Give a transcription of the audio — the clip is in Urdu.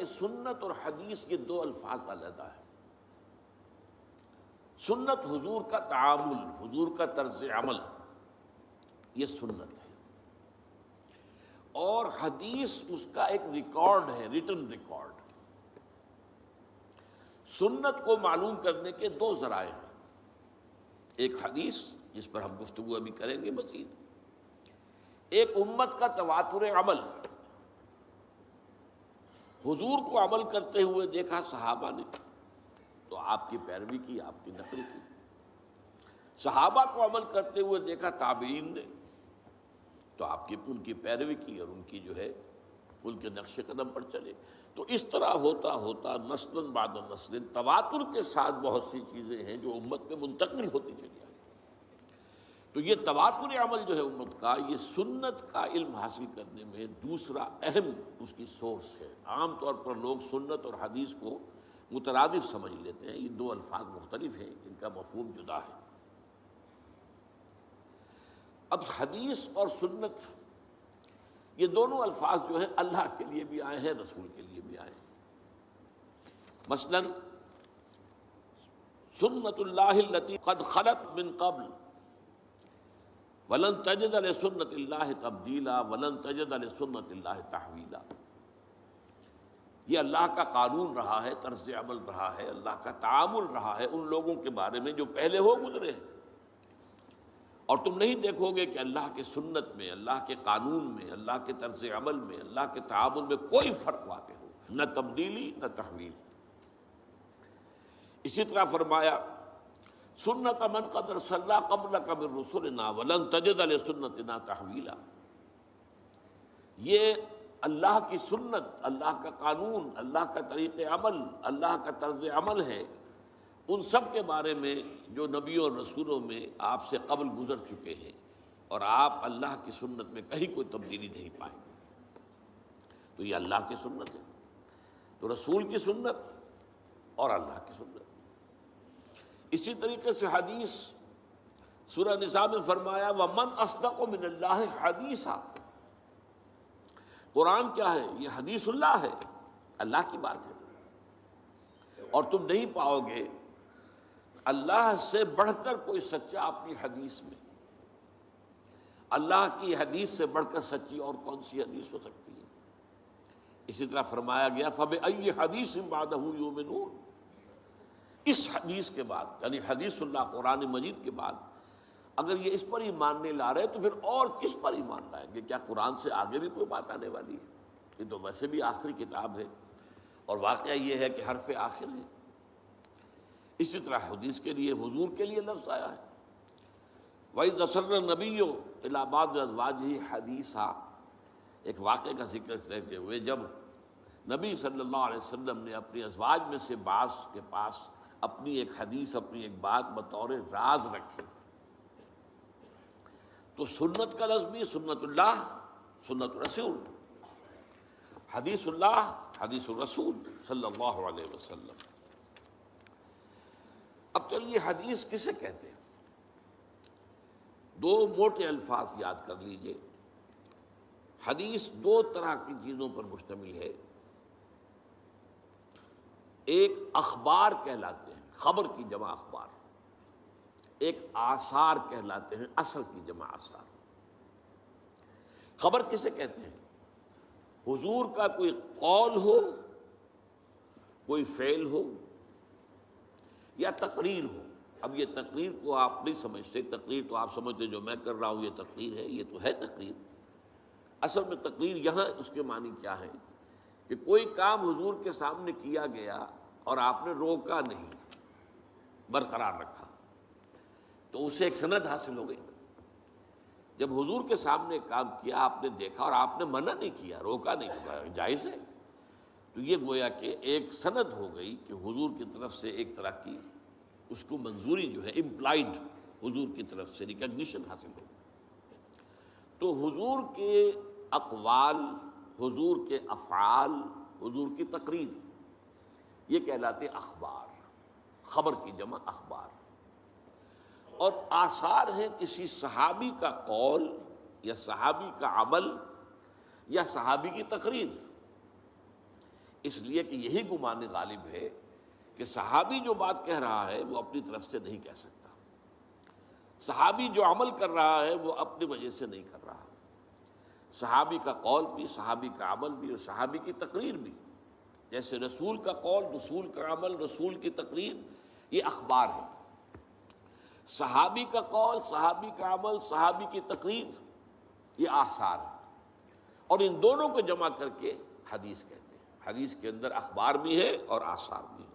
کہ سنت اور حدیث یہ دو الفاظ علیحدہ ہیں۔ سنت حضور کا تعامل، حضور کا طرز عمل، یہ سنت ہے، اور حدیث اس کا ایک ریکارڈ ہے، ریٹن ریکارڈ۔ سنت کو معلوم کرنے کے دو ذرائع ہیں، ایک حدیث جس پر ہم گفتگو ابھی کریں گے مزید، ایک امت کا تواتر عمل، حضور کو عمل کرتے ہوئے دیکھا صحابہ نے تو آپ کی پیروی کی، آپ کی نقل کی، صحابہ کو عمل کرتے ہوئے دیکھا تابعین نے تو آپ کی ان کی پیروی کی اور ان کی جو ہے ان کے نقش قدم پر چلے۔ تو اس طرح ہوتا ہوتا نسل بعد نسل تواتر کے ساتھ بہت سی چیزیں ہیں جو امت میں منتقل ہوتی چلی آئی۔ تو یہ تواتر عمل جو ہے امت کا، یہ سنت کا علم حاصل کرنے میں دوسرا اہم اس کی سورس ہے۔ عام طور پر لوگ سنت اور حدیث کو مترادف سمجھ لیتے ہیں، یہ دو الفاظ مختلف ہیں، ان کا مفہوم جدا ہے۔ اب حدیث اور سنت یہ دونوں الفاظ جو ہیں اللہ کے لیے بھی آئے ہیں، رسول کے لیے بھی آئے ہیں۔ مثلا سنت اللہ التی قد خلت من قبل ولن تجد لسنت اللہ تبدیلا ولن تجد لسنت اللہ تحویلا، یہ اللہ کا قانون رہا ہے، طرز عمل رہا ہے، اللہ کا تعامل رہا ہے ان لوگوں کے بارے میں جو پہلے ہو گزرے ہیں، اور تم نہیں دیکھو گے کہ اللہ کے سنت میں، اللہ کے قانون میں، اللہ کے طرز عمل میں، اللہ کے تعامل میں کوئی فرق واقع ہو، نہ تبدیلی نہ تحویل۔ اسی طرح فرمایا سنت من قد ارسلنا قبلک من رسلنا ولن تجد لسنتنا تحویلا، یہ اللہ کی سنت، اللہ کا قانون، اللہ کا طریق عمل، اللہ کا طرز عمل ہے ان سب کے بارے میں جو نبیوں اور رسولوں میں آپ سے قبل گزر چکے ہیں، اور آپ اللہ کی سنت میں کہیں کوئی تبدیلی نہیں پائیں گے۔ تو یہ اللہ کی سنت ہے، تو رسول کی سنت اور اللہ کی سنت۔ اسی طریقے سے حدیث، سورہ نساء میں فرمایا وَمَنْ أَصْدَقُ مِنَ اللَّهِ حَدِيثًا، قرآن کیا ہے؟ یہ حدیث اللہ ہے، اللہ کی بات ہے، اور تم نہیں پاؤ گے اللہ سے بڑھ کر کوئی سچا اپنی حدیث میں۔ اللہ کی حدیث سے بڑھ کر سچی اور کون سی حدیث ہو سکتی ہے؟ اسی طرح فرمایا گیا فَبِأَيِّ حَدِيثٍ بَعْدَهُ يُؤْمِنُونَ، اس حدیث کے بعد یعنی حدیث اللہ قرآن مجید کے بعد اگر یہ اس پر ایمان نہیں لا رہے تو پھر اور کس پر ایمان لائیں گے؟ کیا قرآن سے آگے بھی کوئی بات آنے والی ہے؟ یہ تو ویسے بھی آخری کتاب ہے، اور واقعہ یہ ہے کہ حرف آخر ہے۔ اسی طرح حدیث کے لیے، حضور کے لیے لفظ آیا ہے وَإِذْ أَسَرَّ النَّبِيُّ إِلَىٰ بَعْضِ أَزْوَاجِهِ حَدِيثًا، ایک واقعے کا ذکر کرتے ہوئے جب نبی صلی اللہ علیہ وسلم نے اپنی ازواج میں سے بعض کے پاس اپنی ایک حدیث، اپنی ایک بات بطور راز رکھی، تو سنت کا لفظ بھی سنت اللہ، سنت رسول، حدیث اللہ، حدیث الرسول صلی اللہ علیہ وسلم۔ اب چلیے حدیث کسے کہتے ہیں؟ دو موٹے الفاظ یاد کر لیجئے۔ حدیث دو طرح کی چیزوں پر مشتمل ہے، ایک اخبار کہلاتے ہیں، خبر کی جمع اخبار، ایک آثار کہلاتے ہیں، اثر کی جمع آثار۔ خبر کسے کہتے ہیں؟ حضور کا کوئی قول ہو، کوئی فعل ہو یا تقریر ہو۔ اب یہ تقریر کو آپ نہیں سمجھتے، تقریر تو آپ سمجھتے جو میں کر رہا ہوں یہ تقریر ہے، یہ تو ہے تقریر۔ اصل میں تقریر یہاں اس کے معنی کیا ہے کہ کوئی کام حضور کے سامنے کیا گیا اور آپ نے روکا نہیں، برقرار رکھا، تو اسے ایک سند حاصل ہو گئی۔ جب حضور کے سامنے کام کیا، آپ نے دیکھا اور آپ نے منع نہیں کیا، روکا نہیں، کیا جائز ہے، تو یہ گویا کہ ایک سند ہو گئی کہ حضور کی طرف سے ایک طرح کی اس کو منظوری جو ہے امپلائڈ، حضور کی طرف سے ریکگنیشن حاصل ہو گئی۔ تو حضور کے اقوال، حضور کے افعال، حضور کی تقریر، یہ کہلاتے اخبار، خبر کی جمع اخبار۔ اور آثار ہیں کسی صحابی کا قول یا صحابی کا عمل یا صحابی کی تقریر، اس لیے کہ یہی گمان غالب ہے کہ صحابی جو بات کہہ رہا ہے وہ اپنی طرف سے نہیں کہہ سکتا، صحابی جو عمل کر رہا ہے وہ اپنی وجہ سے نہیں کر رہا، صحابی کا قول بھی، صحابی کا عمل بھی، اور صحابی کی تقریر بھی، جیسے رسول کا قول، رسول کا عمل، رسول کی تقریر، یہ اخبار ہے، صحابی کا قول، صحابی کا عمل، صحابی کی تقریر، یہ آثار ہے، اور ان دونوں کو جمع کر کے حدیث کہتے ہیں۔ حدیث کے اندر اخبار بھی ہے اور آثار بھی ہے۔